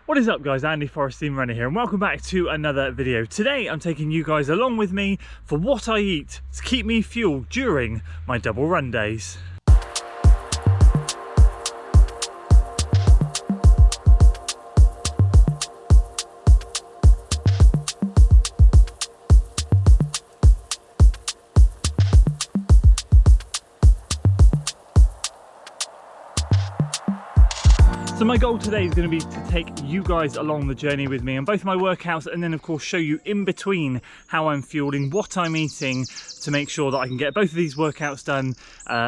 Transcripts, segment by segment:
What is up guys, Andy Forrest Team Runner here and welcome back to another video. Today I'm taking you guys along with me for what I eat to keep me fueled during my double run days. So my goal today is going to be to take you guys along the journey with me on both my workouts, and then of course show you in between how I'm fueling, what I'm eating, to make sure that I can get both of these workouts done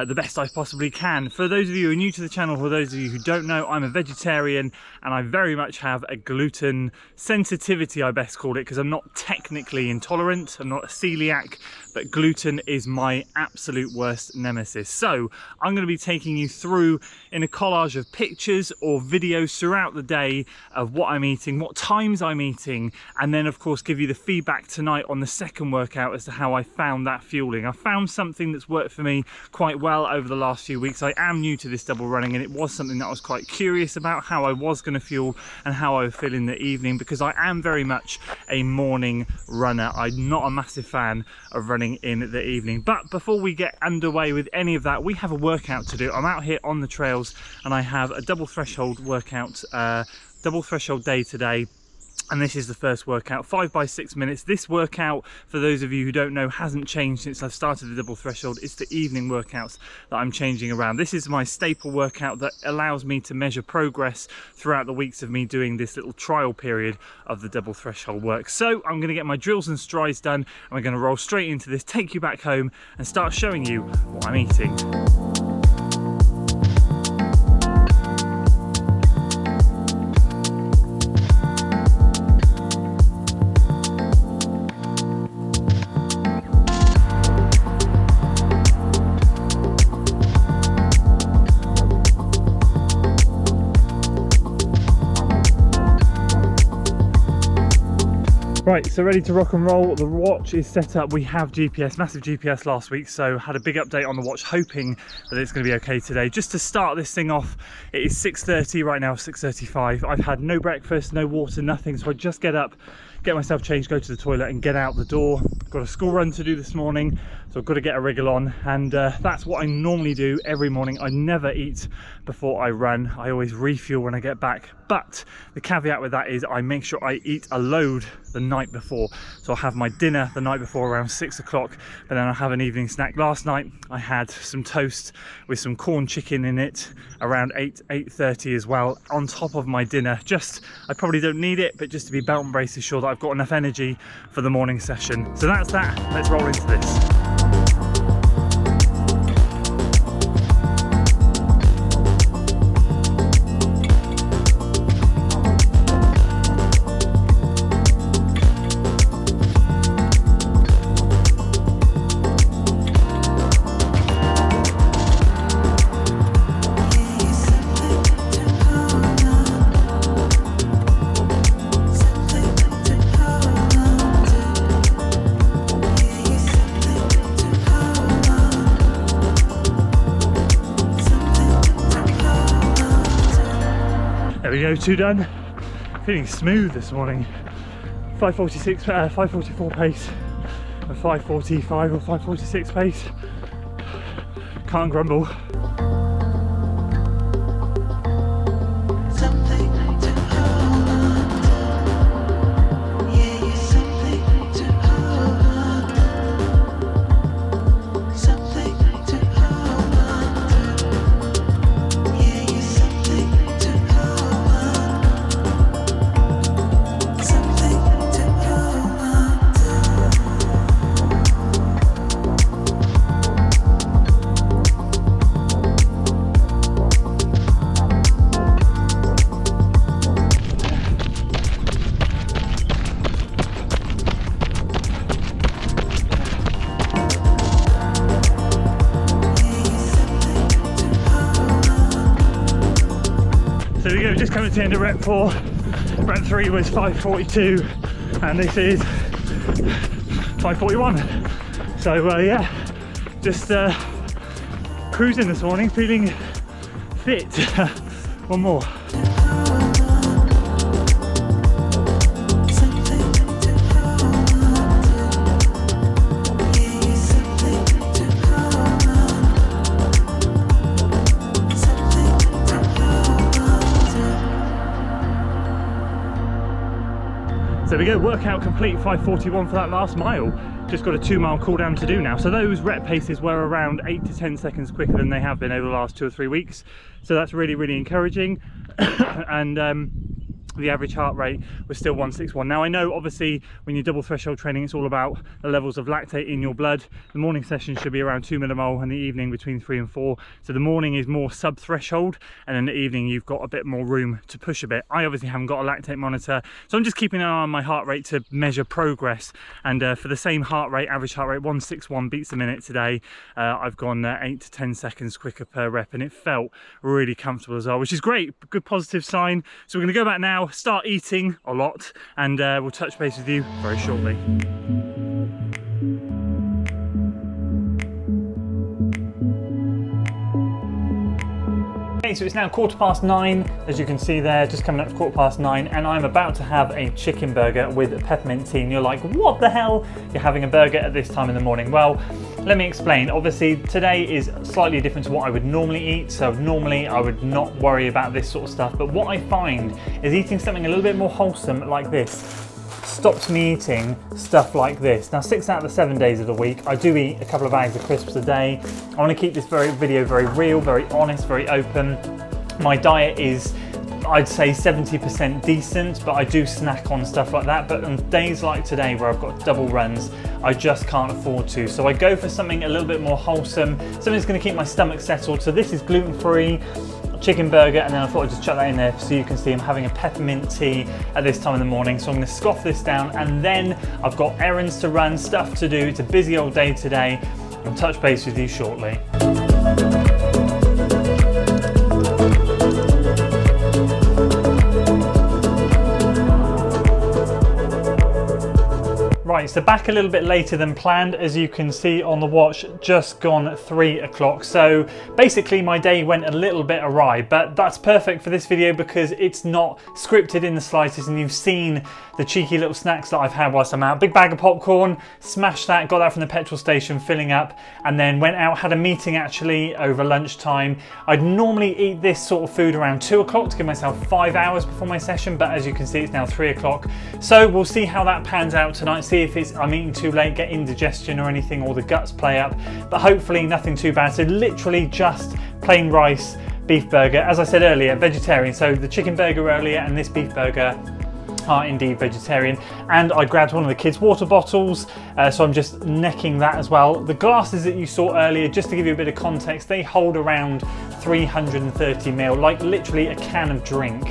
the best I possibly can. For those of you who are new to the channel, for those of you who don't know, I'm a vegetarian and I very much have a gluten sensitivity, I best call it, because I'm not technically intolerant, I'm not a celiac, but gluten is my absolute worst nemesis. So I'm going to be taking you through in a collage of pictures or videos throughout the day of what I'm eating, what times I'm eating, and then of course give you the feedback tonight on the second workout as to how I found that fueling. I found something that's worked for me quite well over the last few weeks. I am new to this double running and it was something that I was quite curious about, how I was going to fuel and how I would feel in the evening, because I am very much a morning runner. I'm not a massive fan of running in the evening. But before we get underway with any of that, we have a workout to do. I'm out here on the trails and I have a double threshold workout, double threshold day today. And this is the first workout, 5 by 6 minutes. This workout, for those of you who don't know, hasn't changed since I've started the double threshold. It's the evening workouts that I'm changing around. This is my staple workout that allows me to measure progress throughout the weeks of me doing this little trial period of the double threshold work. So I'm going to get my drills and strides done, and we're going to roll straight into this, take you back home and start showing you what I'm eating. Right, so ready to rock and roll. The watch is set up. We have GPS, massive GPS last week, so had a big update on the watch, hoping that it's going to be okay today. Just to start this thing off, it is 6:30 right now, 6:35. I've had no breakfast, no water, nothing, so I just get up, get myself changed, go to the toilet and get out the door. Got a school run to do this morning, so I've got to get a wriggle on, and that's what I normally do every morning. I never eat before I run. I always refuel when I get back, but the caveat with that is I make sure I eat a load the night before. So I'll have my dinner the night before around 6 o'clock, but then I'll have an evening snack. Last night I had some toast with some corn chicken in it around 8:30 as well, on top of my dinner. Just, I probably don't need it, but just to be belt and braces sure that I've got enough energy for the morning session. So that's that, let's roll into this. There we go, 2 done. Feeling smooth this morning. 5:46, 5:44 pace, and 5:45 or 5:46 pace. Can't grumble. So there we go, just coming to the end of rep 4. Rep 3 was 5:42 and this is 5:41. So yeah, just cruising this morning, feeling fit. One more. So we go, workout complete, 5:41 for that last mile. Just got a 2 mile cool down to do now. So those rep paces were around 8 to 10 seconds quicker than they have been over the last 2 or 3 weeks. So that's really, really encouraging. And the average heart rate was still 161. Now I know obviously when you're double threshold training, it's all about the levels of lactate in your blood. The morning session should be around 2 millimole and the evening between 3 and 4. So the morning is more sub threshold, and in the evening you've got a bit more room to push a bit. I obviously haven't got a lactate monitor, so I'm just keeping an eye on my heart rate to measure progress. And for the same heart rate, average heart rate 161 beats a minute today, I've gone 8 to 10 seconds quicker per rep, and it felt really comfortable as well, which is great. Good positive sign. So we're going to go back now, start eating a lot, and we'll touch base with you very shortly. Okay, so it's now 9:15, as you can see there, just coming up to 9:15, and I'm about to have a chicken burger with peppermint tea. And you're like, what the hell? You're having a burger at this time in the morning? Well, let me explain. Obviously, today is slightly different to what I would normally eat. So normally I would not worry about this sort of stuff. But what I find is eating something a little bit more wholesome like this stops me eating stuff like this. Now 6 out of the 7 days of the week, I do eat a couple of bags of crisps a day. I want to keep this video very real, very honest, very open. My diet is, I'd say 70% decent, but I do snack on stuff like that. But on days like today where I've got double runs, I just can't afford to. So I go for something a little bit more wholesome, something that's going to keep my stomach settled. So this is gluten-free chicken burger, and then I thought I'd just chuck that in there so you can see I'm having a peppermint tea at this time in the morning. So I'm going to scoff this down, and then I've got errands to run, stuff to do. It's a busy old day today. I'll touch base with you shortly. Right, so back a little bit later than planned. As you can see on the watch, just gone 3 o'clock. So basically my day went a little bit awry, but that's perfect for this video because it's not scripted in the slightest, and you've seen the cheeky little snacks that I've had whilst I'm out. Big bag of popcorn, smashed that, got that from the petrol station, filling up, and then went out, had a meeting actually over lunchtime. I'd normally eat this sort of food around 2 o'clock to give myself 5 hours before my session, but as you can see, it's now 3 o'clock. So we'll see how that pans out tonight, see if I'm eating too late, get indigestion or anything, or the guts play up, but hopefully nothing too bad. So literally just plain rice, beef burger. As I said earlier, vegetarian. So the chicken burger earlier and this beef burger are indeed vegetarian. And I grabbed one of the kids' water bottles, so I'm just necking that as well. The glasses that you saw earlier, just to give you a bit of context, they hold around 330 ml, like literally a can of drink.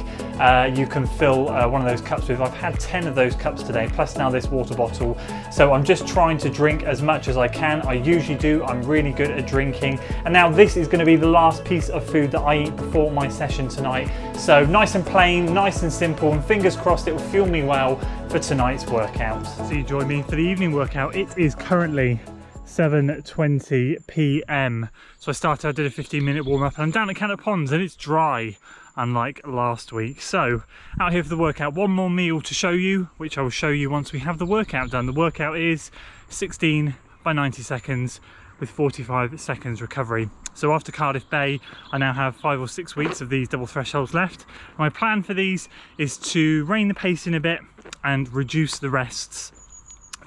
You can fill one of those cups with. I've had 10 of those cups today, plus now this water bottle. So I'm just trying to drink as much as I can. I usually do. I'm really good at drinking. And now this is going to be the last piece of food that I eat before my session tonight. So nice and plain, nice and simple, and fingers crossed it will fuel me well for tonight's workout. So you join me for the evening workout. It is currently 7:20 p.m. So I did a 15-minute warm-up, and I'm down at Cannock Ponds and it's dry, unlike last week. So out here for the workout. One more meal to show you, which I will show you once we have the workout done. The workout is 16 by 90 seconds with 45 seconds recovery. So after Cardiff Bay, I now have 5 or 6 weeks of these double thresholds left. My plan for these is to rein the pace in a bit and reduce the rests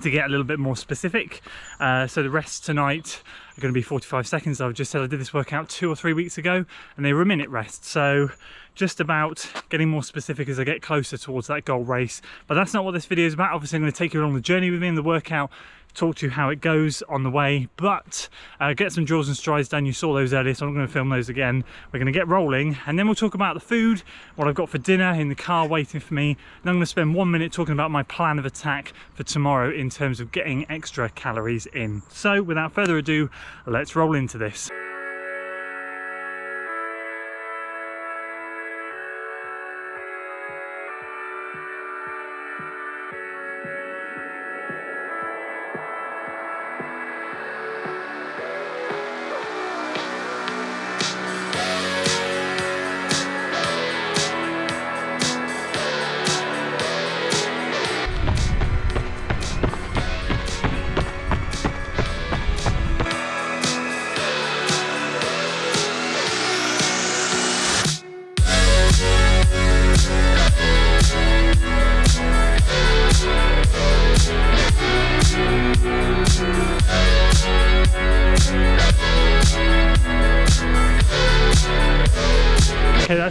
to get a little bit more specific. So the rests tonight are going to be 45 seconds. I've just said I did this workout 2 or 3 weeks ago, and they were a minute rest. So just about getting more specific as I get closer towards that goal race. But that's not what this video is about. Obviously, I'm going to take you along the journey with me in the workout, talk to you how it goes on the way, but get some drills and strides done. You saw those earlier, so I'm not going to film those again. We're going to get rolling, and then we'll talk about the food, what I've got for dinner in the car waiting for me, and I'm going to spend 1 minute talking about my plan of attack for tomorrow in terms of getting extra calories in. So without further ado, let's roll into this.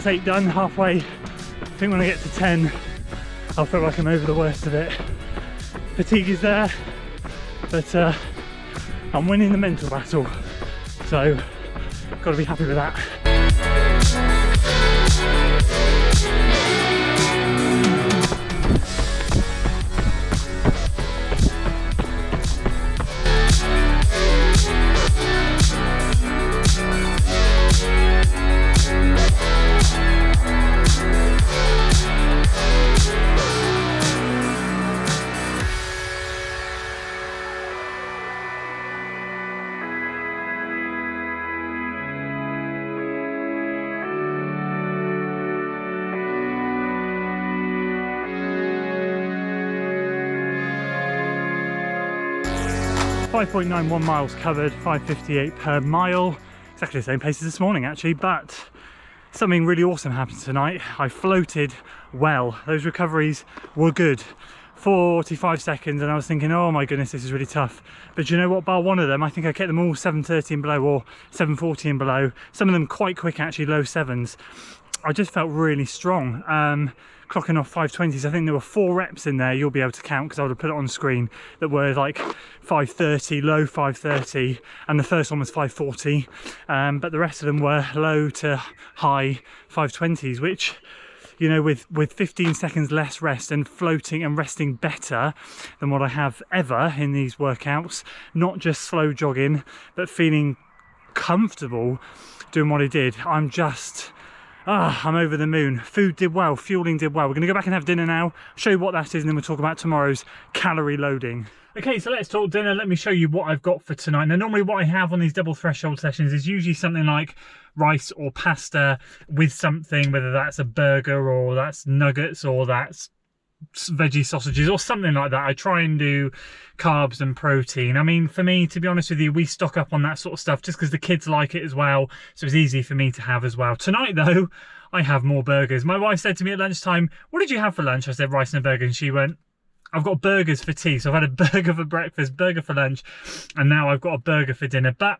that's 8 done, halfway. I think when I get to 10, I'll feel like I'm over the worst of it. Fatigue is there, but I'm winning the mental battle, so got to be happy with that. 5.91 miles covered, 5:58 per mile. Exactly the same pace as this morning actually, but something really awesome happened tonight. I floated well. Those recoveries were good. 45 seconds and I was thinking, oh my goodness, this is really tough. But you know what, bar one of them, I think I kept them all 7:30 and below, or 7:40 and below. Some of them quite quick actually, low 7s. I just felt really strong. Clocking off 5:20s. I think there were 4 reps in there, you'll be able to count because I would have put it on screen, that were like 5:30, low 5:30, and the first one was 5:40, but the rest of them were low to high 5:20s, which, you know, with 15 seconds less rest and floating and resting better than what I have ever in these workouts, not just slow jogging but feeling comfortable doing what I did, I'm over the moon. Food did well, fueling did well. We're going to go back and have dinner now, show you what that is, and then we'll talk about tomorrow's calorie loading. Okay, so let's talk dinner. Let me show you what I've got for tonight. Now, normally what I have on these double threshold sessions is usually something like rice or pasta with something, whether that's a burger or that's nuggets or that's veggie sausages or something like that. I try and do carbs and protein. I mean, for me, to be honest with you, we stock up on that sort of stuff just because the kids like it as well, so it's easy for me to have as well. Tonight though, I have more burgers. My wife said to me at lunchtime, what did you have for lunch? I said rice and a burger, and she went, I've got burgers for tea. So I've had a burger for breakfast, burger for lunch, and now I've got a burger for dinner. But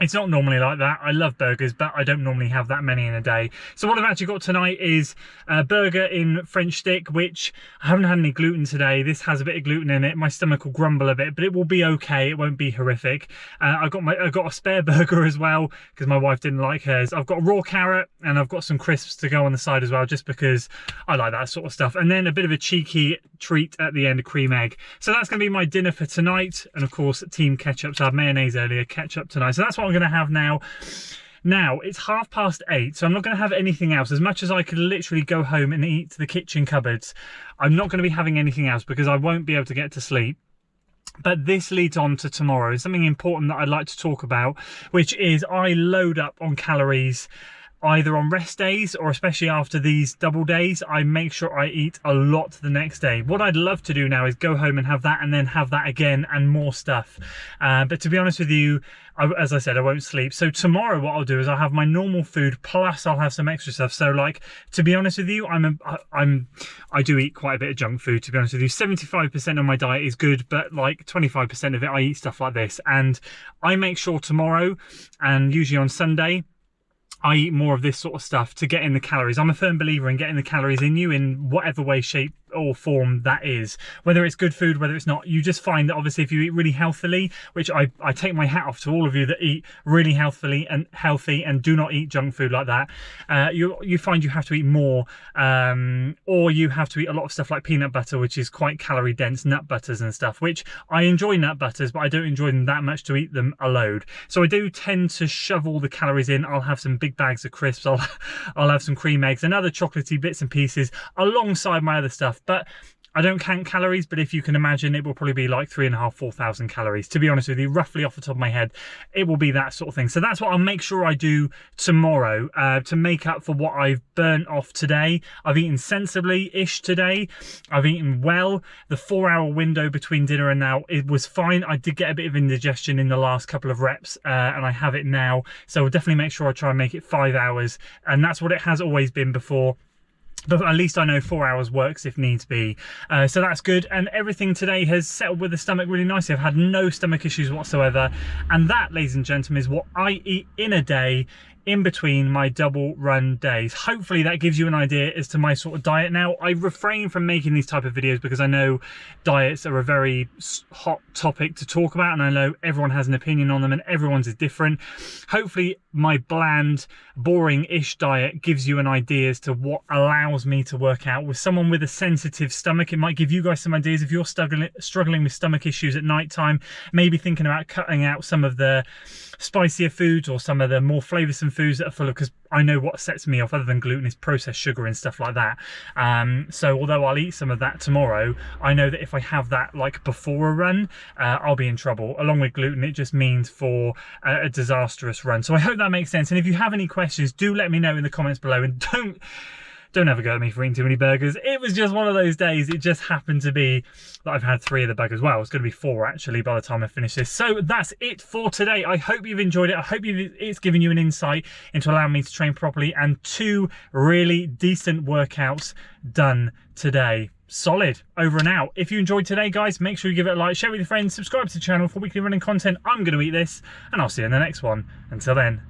it's not normally like that. I love burgers, but I don't normally have that many in a day. So what I've actually got tonight is a burger in French stick, which I haven't had any gluten today. This has a bit of gluten in it. My stomach will grumble a bit, but it will be okay. It won't be horrific. I got a spare burger as well because my wife didn't like hers. I've got a raw carrot and I've got some crisps to go on the side as well, just because I like that sort of stuff. And then a bit of a cheeky treat at the end, a cream egg. So that's going to be my dinner for tonight. And of course, team ketchup. So I had mayonnaise earlier, ketchup tonight. So that's what I'm going to have now. Now it's 8:30, so I'm not going to have anything else. As much as I could literally go home and eat the kitchen cupboards, I'm not going to be having anything else because I won't be able to get to sleep. But this leads on to tomorrow. Something important that I'd like to talk about, which is I load up on calories either on rest days or especially after these double days. I make sure I eat a lot the next day. What I'd love to do now is go home and have that and then have that again and more stuff. But to be honest with you, as I said, I won't sleep. So tomorrow what I'll do is I'll have my normal food plus I'll have some extra stuff. So like, to be honest with you, I do eat quite a bit of junk food, to be honest with you. 75% of my diet is good, but like 25% of it I eat stuff like this. And I make sure tomorrow and usually on Sunday I eat more of this sort of stuff to get in the calories. I'm a firm believer in getting the calories in you in whatever way, shape or form that is. Whether it's good food, whether it's not, you just find that obviously if you eat really healthily, which I take my hat off to all of you that eat really healthily and healthy and do not eat junk food like that, you find you have to eat more, or you have to eat a lot of stuff like peanut butter, which is quite calorie dense, nut butters and stuff, which I enjoy nut butters, but I don't enjoy them that much to eat them a load. So I do tend to shove all the calories in. I'll have some big bags of crisps, I'll have some cream eggs and other chocolatey bits and pieces alongside my other stuff. But I don't count calories, but if you can imagine, it will probably be like 3,500–4,000 calories. To be honest with you, roughly off the top of my head, it will be that sort of thing. So that's what I'll make sure I do tomorrow to make up for what I've burnt off today. I've eaten sensibly-ish today. I've eaten well. The 4-hour window between dinner and now, it was fine. I did get a bit of indigestion in the last couple of reps, and I have it now. So I'll definitely make sure I try and make it 5 hours. And that's what it has always been before. But at least I know 4 hours works if needs be. So that's good. And everything today has settled with the stomach really nicely. I've had no stomach issues whatsoever. And that, ladies and gentlemen, is what I eat in a day in between my double run days. Hopefully that gives you an idea as to my sort of diet now. I refrain from making these type of videos because I know diets are a very hot topic to talk about, and I know everyone has an opinion on them and everyone's is different. Hopefully my bland, boring-ish diet gives you an idea as to what allows me to work out. With someone with a sensitive stomach, it might give you guys some ideas. If you're struggling with stomach issues at night time, maybe thinking about cutting out some of the spicier foods or some of the more flavoursome foods that are full of, because I know what sets me off other than gluten is processed sugar and stuff like that. So although I'll eat some of that tomorrow, I know that if I have that like before a run, I'll be in trouble. Along with gluten, it just means for a disastrous run. So I hope that makes sense. And if you have any questions, do let me know in the comments below, and don't ever go at me for eating too many burgers. It was just one of those days. It just happened to be that I've had 3 of the burgers. Well, it's going to be 4 actually by the time I finish this. So that's it for today. I hope you've enjoyed it. I hope it's given you an insight into allowing me to train properly, and 2 really decent workouts done today. Solid. Over and out. If you enjoyed today, guys, make sure you give it a like, share it with your friends, subscribe to the channel for weekly running content. I'm going to eat this, and I'll see you in the next one. Until then.